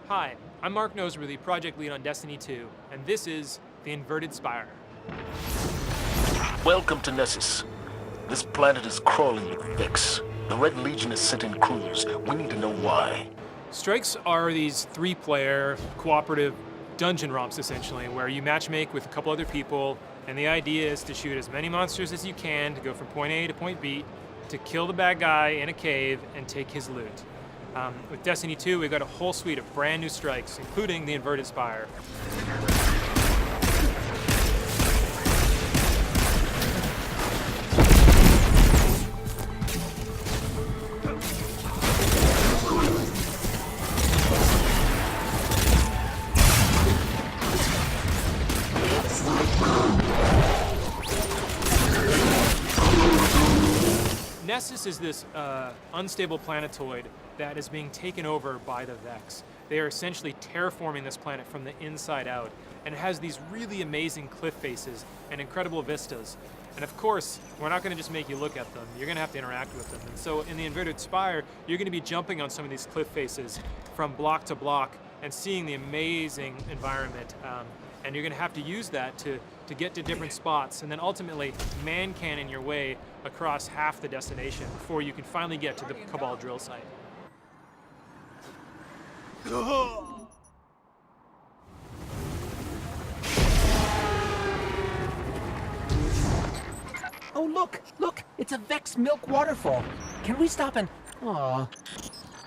Hi, I'm Mark Noseworthy, project lead on Destiny 2, and this is the Inverted Spire. Welcome to Nessus. This planet is crawling with Vex. The Red Legion has sent in crews. We need to know why. Strikes are these 3-player cooperative dungeon romps, essentially, where you matchmake with a couple other people, and the idea is to shoot as many monsters as you can to go from point A to point B, to kill the bad guy in a cave and take his loot. With Destiny 2, we've got a whole suite of brand new strikes, including the Inverted Spire. Nessus is this unstable planetoid that is being taken over by the Vex. They are essentially terraforming this planet from the inside out, and it has these really amazing cliff faces and incredible vistas. And of course, we're not going to just make you look at them, you're going to have to interact with them. And so in the Inverted Spire, you're going to be jumping on some of these cliff faces from block to block and seeing the amazing environment. And you're going to have to use that to get to different spots, and then ultimately man-cannon your way across half the destination before you can finally get to the Cabal drill site. Oh, look! It's a Vex milk waterfall. Can we stop and... Aw,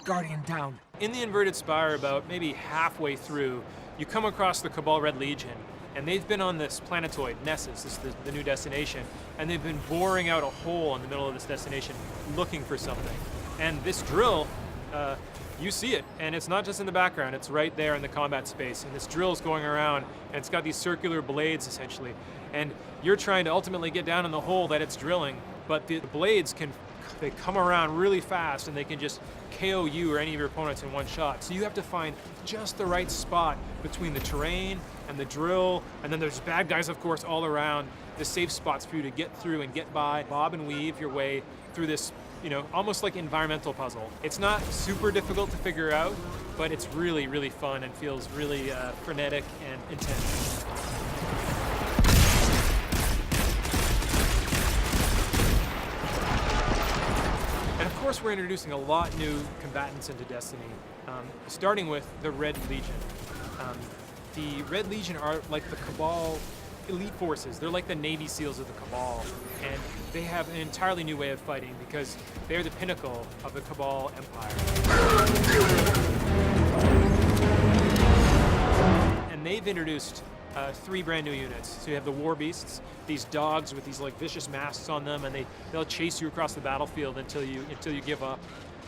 Guardian down. In the Inverted Spire, about maybe halfway through, you come across the Cabal Red Legion, and they've been on this planetoid, Nessus, this is the new destination, and they've been boring out a hole in the middle of this destination looking for something. And this drill, you see it, and it's not just in the background, it's right there in the combat space, and this drill's going around, and it's got these circular blades, essentially, and you're trying to ultimately get down in the hole that it's drilling, but the blades they come around really fast, and they can just KO you or any of your opponents in one shot. So you have to find just the right spot between the terrain and the drill, and then there's bad guys, of course, all around, the safe spots for you to get through and get by, bob and weave your way through this, almost like environmental puzzle. It's not super difficult to figure out, but it's really, really fun and feels really frenetic and intense. And of course, we're introducing a lot new combatants into Destiny, starting with the Red Legion. The Red Legion are like the Cabal elite forces. They're like the Navy SEALs of the Cabal, and they have an entirely new way of fighting because they're the pinnacle of the Cabal Empire. And they've introduced 3 brand new units. So you have the War Beasts, these dogs with these like vicious masks on them, and they'll chase you across the battlefield until you give up.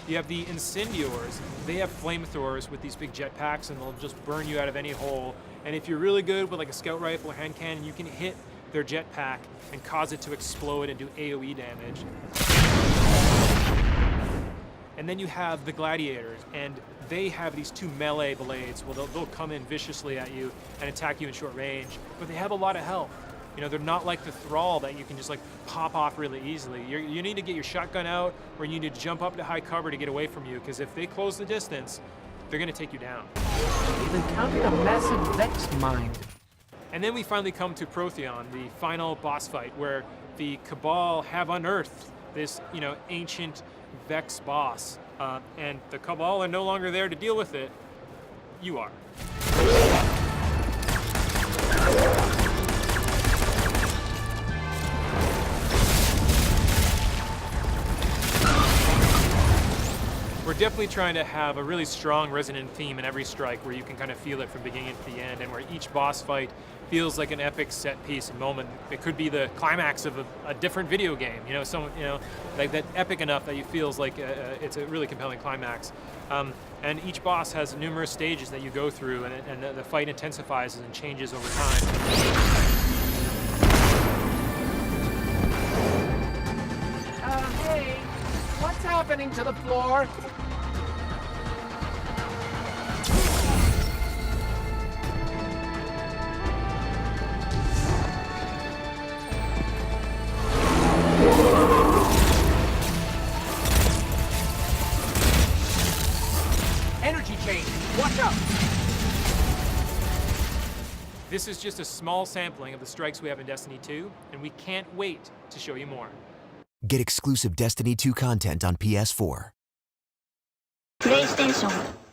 You have the Incendiors. They have flamethrowers with these big jetpacks, and they'll just burn you out of any hole. And if you're really good with like a scout rifle or hand cannon, you can hit their jetpack and cause it to explode and do AoE damage. And then you have the Gladiators, and they have these 2 melee blades. Well, they'll come in viciously at you and attack you in short range, but they have a lot of health. They're not like the Thrall that you can just like pop off really easily. You need to get your shotgun out, or you need to jump up to high cover to get away from you, because if they close the distance, they're going to take you down. We've encountered a massive Vex mine. And then we finally come to Protheon, the final boss fight, where the Cabal have unearthed this, ancient Vex boss. And the Cabal are no longer there to deal with it. You are. We're definitely trying to have a really strong resonant theme in every strike, where you can kind of feel it from beginning to the end, and where each boss fight feels like an epic set piece moment. It could be the climax of a different video game, like that epic enough that you feels like it's a really compelling climax. And each boss has numerous stages that you go through, and the fight intensifies and changes over time. Hey, what's happening to the floor? Energy change! Watch out! This is just a small sampling of the strikes we have in Destiny 2, and we can't wait to show you more. Get exclusive Destiny 2 content on PS4. プレイステーション